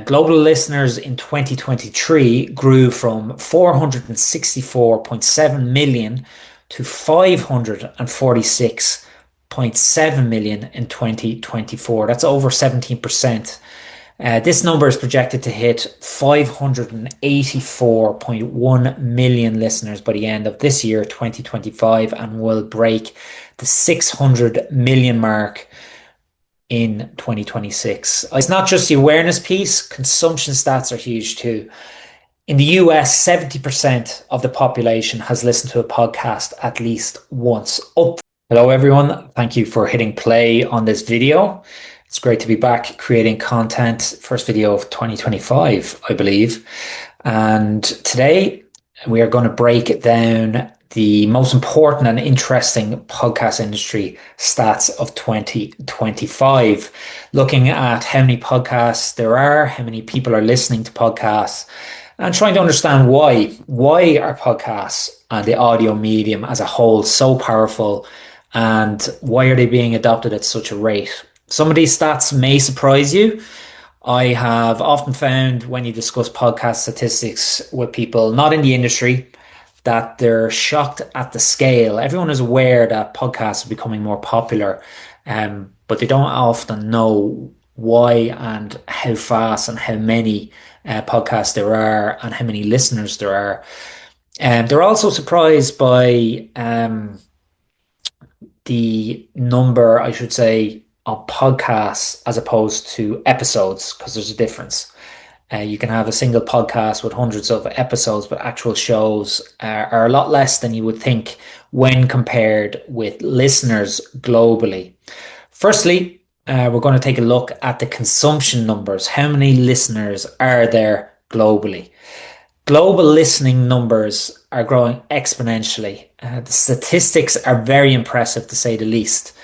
Global listeners in 2023 grew from 464.7 million to 546.7 million in 2024. That's over 17%. This number is projected to hit 584.1 million listeners by the end of this year, 2025, and will break the 600 million mark in 2026. It's not just the awareness piece, consumption stats are huge too. In the US, 70% of the population has listened to a podcast at least once. Hello everyone, thank you for hitting play on this video. It's great to be back creating content. First video of 2025, I believe. And today we are going to break down the most important and interesting podcast industry stats of 2025, looking at how many podcasts there are, how many people are listening to podcasts, and trying to understand why. Why are podcasts and the audio medium as a whole so powerful, and why are they being adopted at such a rate? Some of these stats may surprise you. I have often found when you discuss podcast statistics with people not in the industry that they're shocked at the scale. Everyone is aware that podcasts are becoming more popular, but they don't often know why and how fast and how many podcasts there are and how many listeners there are. They're also surprised by the number, I should say, of podcasts as opposed to episodes, because there's a difference. You can have a single podcast with hundreds of episodes, but actual shows are a lot less than you would think when compared with listeners globally. Firstly, we're going to take a look at the consumption numbers. How many listeners are there globally? Global listening numbers are growing exponentially. The statistics are very impressive, to say the least.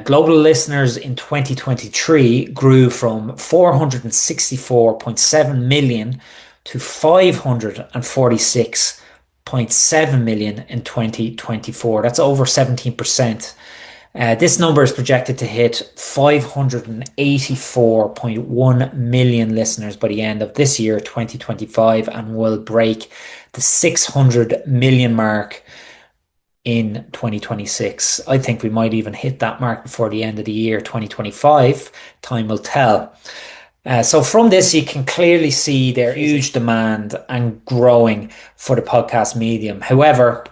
Global listeners in 2023 grew from 464.7 million to 546.7 million in 2024. That's over 17%. This number is projected to hit 584.1 million listeners by the end of this year, 2025, and will break the 600 million mark in 2026. I think we might even hit that mark before the end of the year, 2025. Time will tell. So from this, you can clearly see their huge demand and growing for the podcast medium. However,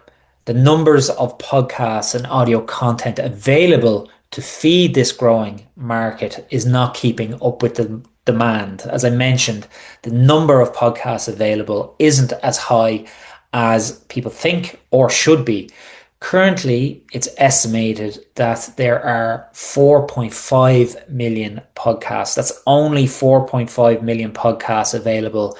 the numbers of podcasts and audio content available to feed this growing market is not keeping up with the demand. As I mentioned, the number of podcasts available isn't as high as people think or should be. Currently, it's estimated that there are 4.5 million podcasts. That's only 4.5 million podcasts available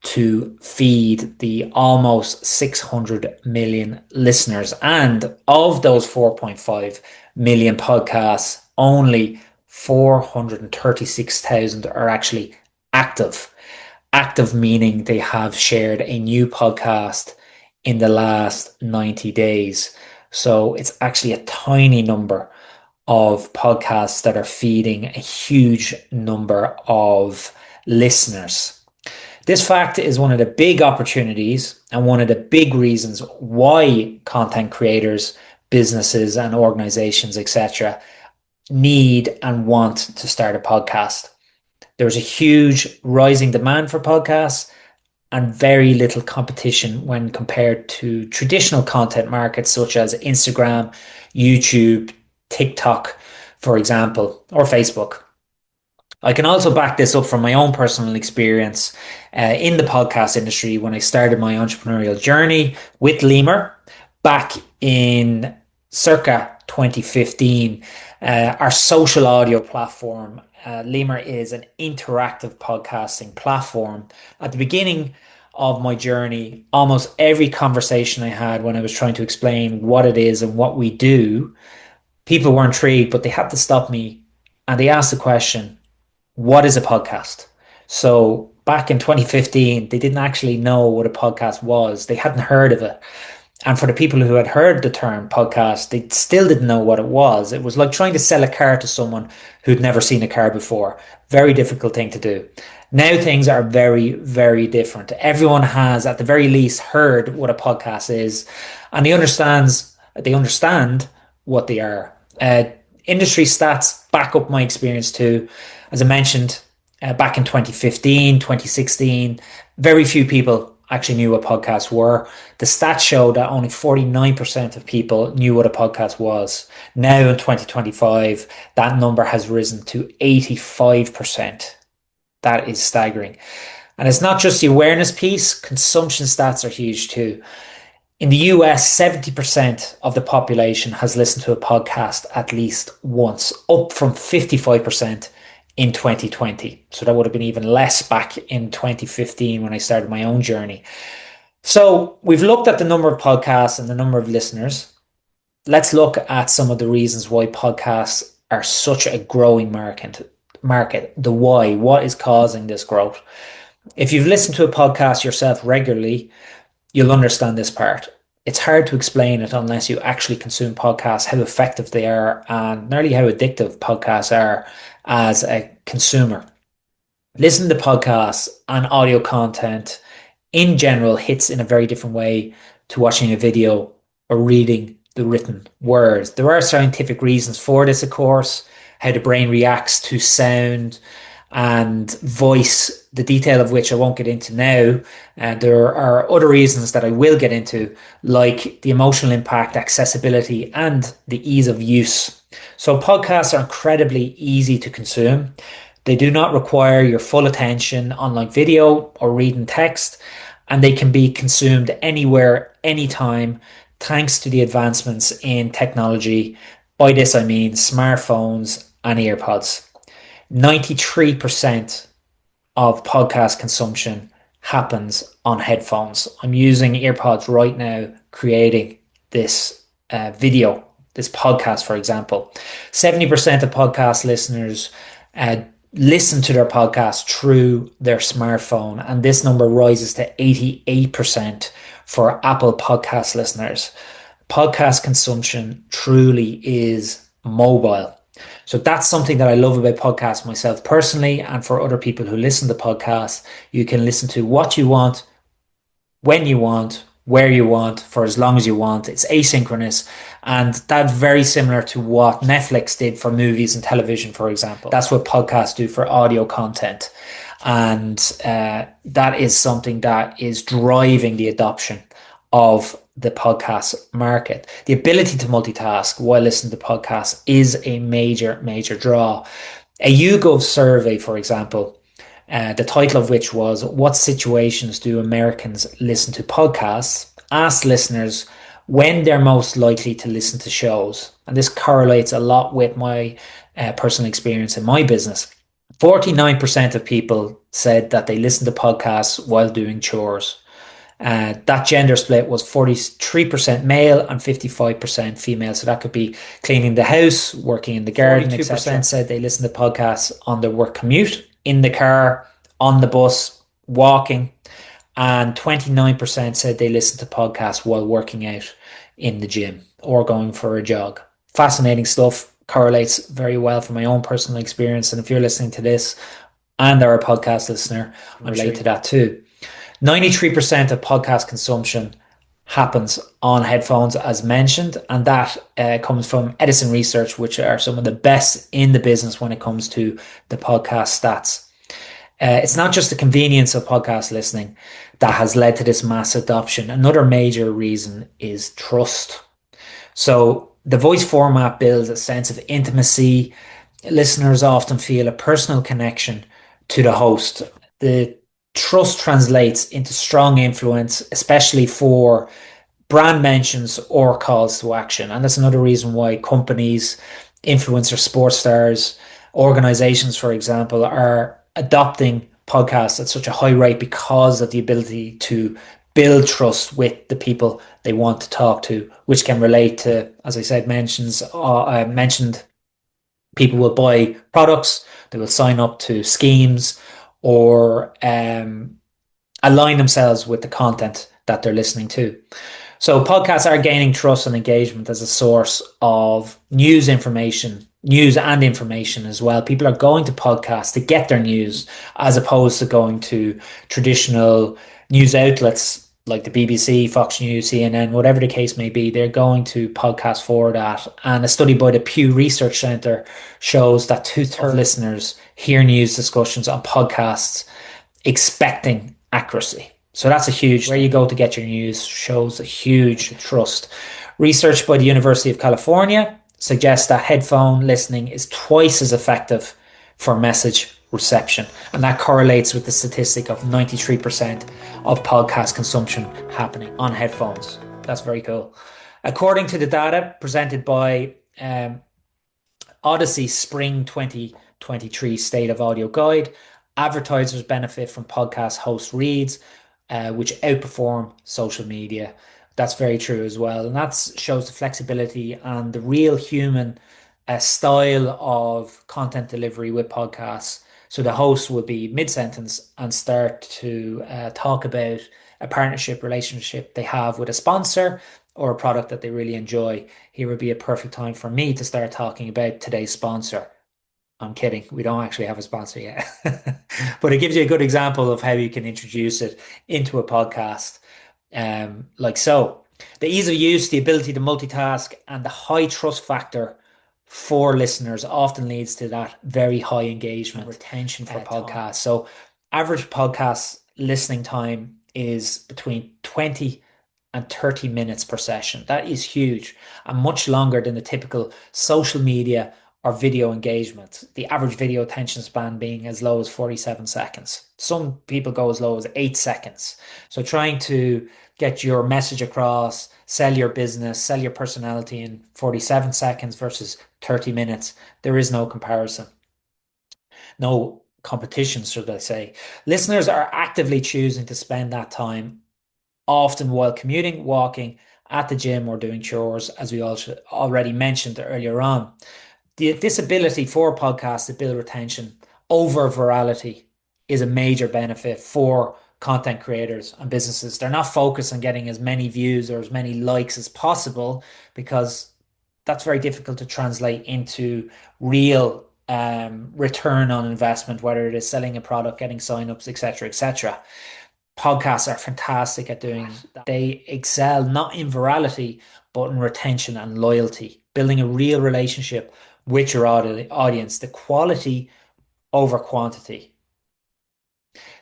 to feed the almost 600 million listeners. And of those 4.5 million podcasts, only 436,000 are actually active. Active meaning they have shared a new podcast in the last 90 days. So it's actually a tiny number of podcasts that are feeding a huge number of listeners. This fact is one of the big opportunities and one of the big reasons why content creators, businesses and organizations, etc., need and want to start a podcast. There's a huge rising demand for podcasts and very little competition when compared to traditional content markets such as Instagram, YouTube, TikTok, for example, or Facebook. I can also back this up from my own personal experience in the podcast industry when I started my entrepreneurial journey with Limor back in circa 2015. Our social audio platform, Limor, is an interactive podcasting platform. At the beginning of my journey, almost every conversation I had when I was trying to explain what it is and what we do, people were intrigued, but they had to stop me and they asked the question, what is a podcast? So back in 2015, they didn't actually know what a podcast was. They hadn't heard of it. And for the people who had heard the term podcast, they still didn't know what it was. It was like trying to sell a car to someone who'd never seen a car before. Very difficult thing to do. Now things are very, very different. Everyone has, at the very least, heard what a podcast is, and they understand what they are. Industry stats back up my experience too. As I mentioned, back in 2015, 2016, very few people actually knew what podcasts were. The stats show that only 49% of people knew what a podcast was. Now in 2025, that number has risen to 85%. That is staggering. And it's not just the awareness piece, consumption stats are huge too. In the US, 70% of the population has listened to a podcast at least once, up from 55% in 2020. So that would have been even less back in 2015 when I started my own journey. So we've looked at the number of podcasts and the number of listeners. Let's look at some of the reasons why podcasts are such a growing market, the why, what is causing this growth. If you've listened to a podcast yourself regularly, you'll understand this part. It's hard to explain it unless you actually consume podcasts, how effective they are and nearly how addictive podcasts are as a consumer. Listening to podcasts and audio content in general hits in a very different way to watching a video or reading the written words. There are scientific reasons for this, of course, how the brain reacts to sound and voice, the detail of which I won't get into now. And there are other reasons that I will get into, like the emotional impact, accessibility, and the ease of use. So podcasts are incredibly easy to consume. They do not require your full attention, unlike video or reading text, and they can be consumed anywhere, anytime, thanks to the advancements in technology. By this, I mean smartphones and earpods. 93% of podcast consumption happens on headphones. I'm using earpods right now, creating this video, this podcast, for example. 70% of podcast listeners listen to their podcast through their smartphone, and this number rises to 88% for Apple Podcast listeners. Podcast consumption truly is mobile. So that's something that I love about podcasts myself personally, and for other people who listen to podcasts, you can listen to what you want, when you want, where you want, for as long as you want. It's asynchronous, and that's very similar to what Netflix did for movies and television, for example. That's what podcasts do for audio content, and that is something that is driving the adoption of the podcast market. The ability to multitask while listening to podcasts is a major, major draw. A YouGov survey, for example, the title of which was "What situations do Americans listen to podcasts?" asked listeners when they're most likely to listen to shows. And this correlates a lot with my personal experience in my business. 49% of people said that they listen to podcasts while doing chores. That gender split was 43% male and 55% female. So that could be cleaning the house, working in the garden, 42% said they listen to podcasts on their work commute, in the car, on the bus, walking. And 29% said they listen to podcasts while working out in the gym or going for a jog. Fascinating stuff. Correlates very well from my own personal experience. And if you're listening to this and are a podcast listener, I relate to that too. 93% of podcast consumption happens on headphones, as mentioned, and that comes from Edison Research, which are some of the best in the business when it comes to the podcast stats. It's not just the convenience of podcast listening that has led to this mass adoption. Another major reason is trust. So the voice format builds a sense of intimacy. Listeners often feel a personal connection to the host. The trust translates into strong influence, especially for brand mentions or calls to action. And that's another reason why companies, influencers, sports stars, organizations, for example, are adopting podcasts at such a high rate because of the ability to build trust with the people they want to talk to, which can relate to, as I said, mentioned people will buy products, they will sign up to schemes, or align themselves with the content that they're listening to. So podcasts are gaining trust and engagement as a source of news information news and information as well. People are going to podcasts to get their news as opposed to going to traditional news outlets like the BBC, Fox News, CNN, whatever the case may be. They're going to podcasts for that. And a study by the Pew Research Center shows that two-thirds of listeners hear news discussions on podcasts expecting accuracy. So that's a huge where you go to get your news shows a huge trust. Research by the University of California suggests that headphone listening is twice as effective for message reception. And that correlates with the statistic of 93% of podcast consumption happening on headphones. That's very cool. According to the data presented by Odyssey Spring 2023 State of Audio Guide, advertisers benefit from podcast host reads, which outperform social media. That's very true as well. And that shows the flexibility and the real human style of content delivery with podcasts. So the host will be mid-sentence and start to talk about a partnership relationship they have with a sponsor or a product that they really enjoy. Here would be a perfect time for me to start talking about today's sponsor. I'm kidding. We don't actually have a sponsor yet. But it gives you a good example of how you can introduce it into a podcast. Like so. The ease of use, the ability to multitask, and the high trust factor for listeners often leads to that very high engagement retention for podcasts. So average podcast listening time is between 20 and 30 minutes per session. That is huge and much longer than the typical social media or video engagement. The average video attention span being as low as 47 seconds. Some people go as low as 8 seconds. So trying to get your message across, sell your business, sell your personality in 47 seconds versus 30 minutes, there is no comparison. No competition, should I say. Listeners are actively choosing to spend that time often while commuting, walking, at the gym, or doing chores, as we also already mentioned earlier on. This ability for podcasts to build retention over virality is a major benefit for content creators and businesses. They're not focused on getting as many views or as many likes as possible because that's very difficult to translate into real return on investment, whether it is selling a product, getting signups, etc., etc. Podcasts are fantastic at doing that. They excel not in virality, but in retention and loyalty, building a real relationship with your audience, the quality over quantity.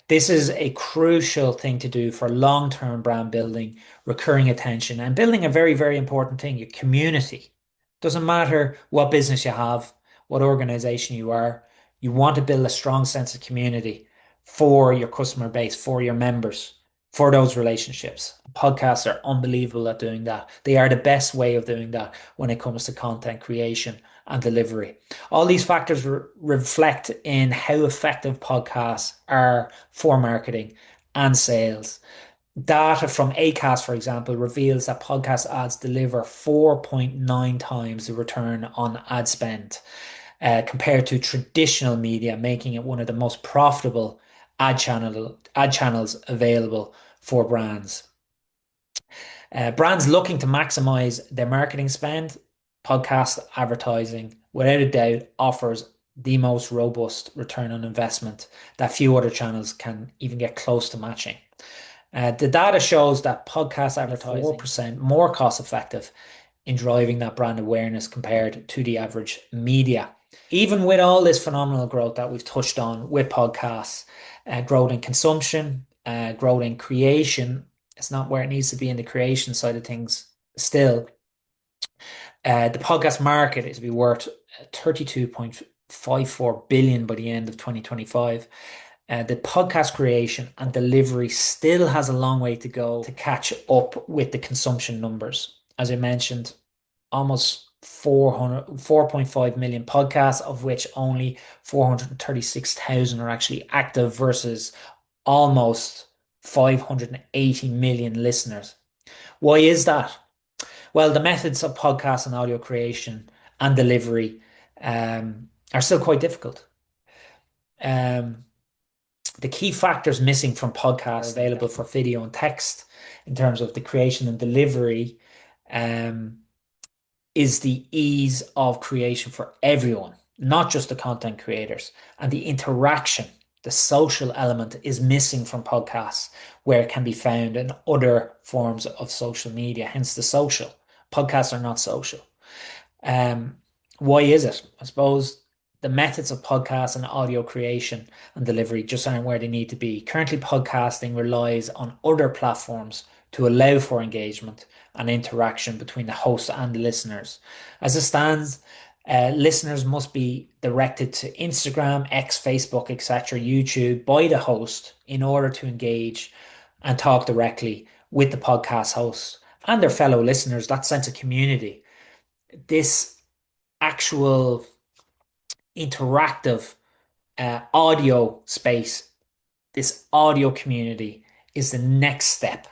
This is a crucial thing to do for long-term brand building, recurring attention, and building a very, very important thing, your community. Doesn't matter what business you have, what organization you are, you want to build a strong sense of community for your customer base, for your members, for those relationships. Podcasts are unbelievable at doing that. They are the best way of doing that when it comes to content creation and delivery. All these factors reflect in how effective podcasts are for marketing and sales. Data from Acast, for example, reveals that podcast ads deliver 4.9 times the return on ad spend compared to traditional media, making it one of the most profitable ad channels available for brands. Brands looking to maximize their marketing spend, podcast advertising, without a doubt, offers the most robust return on investment that few other channels can even get close to matching. The data shows that podcast advertising is 4% more cost effective in driving that brand awareness compared to the average media. Even with all this phenomenal growth that we've touched on with podcasts, growth in consumption, growth in creation, it's not where it needs to be in the creation side of things still. The podcast market is to be worth 32.54 billion by the end of 2025. The podcast creation and delivery still has a long way to go to catch up with the consumption numbers. As I mentioned, almost 4.5 million podcasts, of which only 436,000 are actually active versus almost 580 million listeners. Why is that? Well, the methods of podcast and audio creation and delivery are still quite difficult. The key factors missing from podcasts available for video and text in terms of the creation and delivery is the ease of creation for everyone, not just the content creators. And the interaction, the social element is missing from podcasts where it can be found in other forms of social media, hence the social. Podcasts are not social. Um, why is it? I suppose the methods of podcast and audio creation and delivery just aren't where they need to be. Currently, podcasting relies on other platforms to allow for engagement and interaction between the host and the listeners. As it stands, listeners must be directed to Instagram, X, Facebook, etc., YouTube by the host in order to engage and talk directly with the podcast host and their fellow listeners. That sense of community, this actual interactive audio space, this audio community is the next step.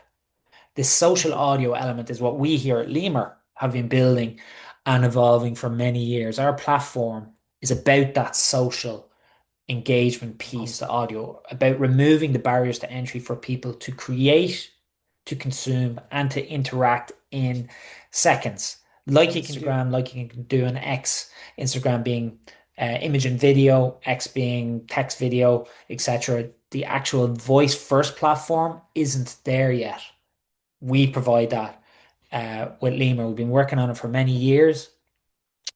This social audio element is what we here at Lemur have been building and evolving for many years. Our platform is about that social engagement piece to audio, about removing the barriers to entry for people to create, to consume, and to interact in seconds. Like you can Instagram, like you can do an X, Instagram being image and video, X being text video, etc. The actual voice first platform isn't there yet. We provide that with Lemur. We've been working on it for many years,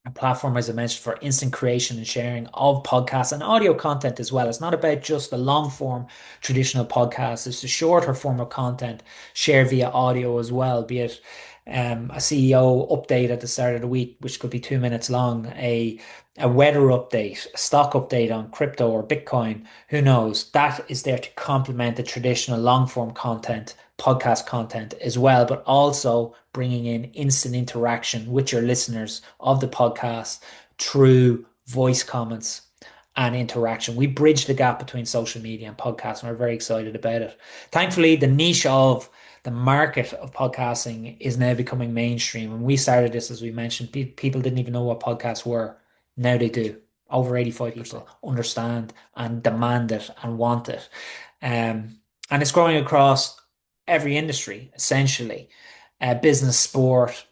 a platform, as I mentioned, for instant creation and sharing of podcasts and audio content as well. It's not about just the long form traditional podcast, it's the shorter form of content shared via audio as well, be it a CEO update at the start of the week, which could be 2 minutes long, a weather update, a stock update on crypto or Bitcoin, who knows? That is there to complement the traditional long form content, podcast content as well, but also bringing in instant interaction with your listeners of the podcast through voice comments and interaction. We bridge the gap between social media and podcasts, and we're very excited about it. Thankfully, the niche of the market of podcasting is now becoming mainstream. When we started this, as we mentioned, people didn't even know what podcasts were. Now they do. Over 85% understand and demand it and want it. And it's growing across every industry, essentially. Business, sport,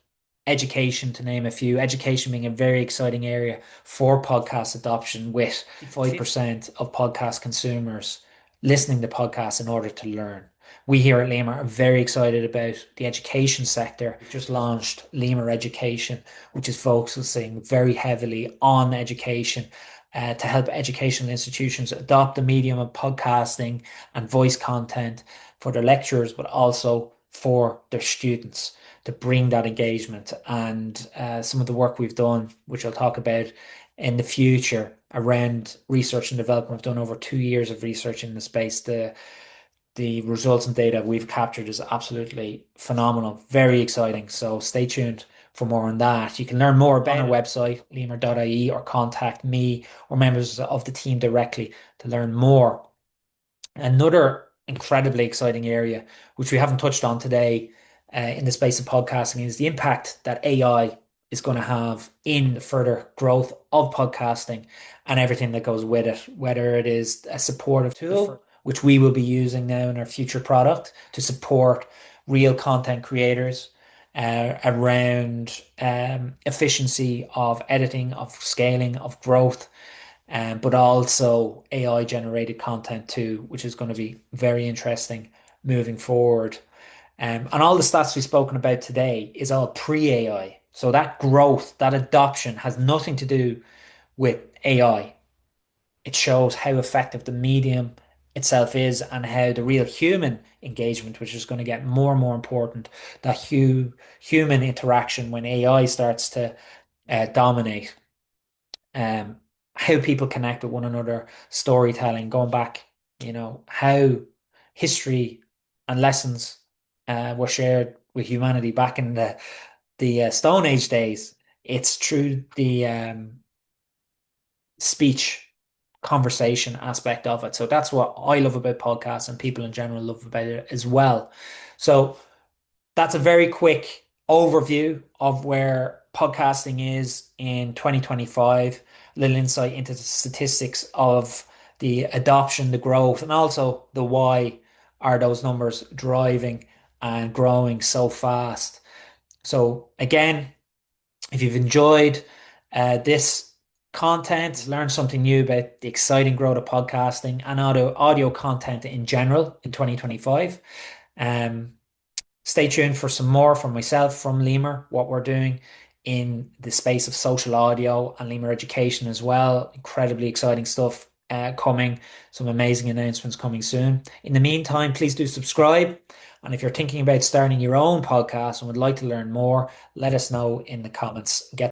education, to name a few. Education being a very exciting area for podcast adoption, with 5% of podcast consumers listening to podcasts in order to learn. We here at Lemur are very excited about the education sector. We just launched Lemur Education, which is focusing very heavily on education to help educational institutions adopt the medium of podcasting and voice content for their lecturers, but also for their students to bring that engagement. And some of the work we've done, which I'll talk about in the future around research and development. We've done over 2 years of research in the space. The results and data we've captured is absolutely phenomenal, very exciting. So stay tuned for more on that. You can learn more about our website, lemur.ie, or contact me or members of the team directly to learn more. Another incredibly exciting area, which we haven't touched on today in the space of podcasting, is the impact that AI is going to have in the further growth of podcasting and everything that goes with it, whether it is a supportive tool, which we will be using now in our future product to support real content creators around efficiency of editing, of scaling, of growth, but also AI generated content too, which is going to be very interesting moving forward. And all the stats we've spoken about today is all pre-AI. So that growth, that adoption has nothing to do with AI. It shows how effective the medium itself is and how the real human engagement, which is going to get more and more important, that human interaction when AI starts to dominate, how people connect with one another, storytelling, going back, how history and lessons were shared with humanity back in the Stone Age days. It's through the speech conversation aspect of it. So that's what I love about podcasts, and people in general love about it as well. So that's a very quick overview of where podcasting is in 2025. A little insight into the statistics of the adoption, the growth, and also the why are those numbers driving and growing so fast. So again, If you've enjoyed this content, learned something new about the exciting growth of podcasting and audio content in general in 2025, um, stay tuned for some more from myself, from Lemur, what we're doing in the space of social audio and Lemur education as well. Incredibly exciting stuff coming, some amazing announcements coming soon. In the meantime, please do subscribe. And if you're thinking about starting your own podcast and would like to learn more, let us know in the comments. Get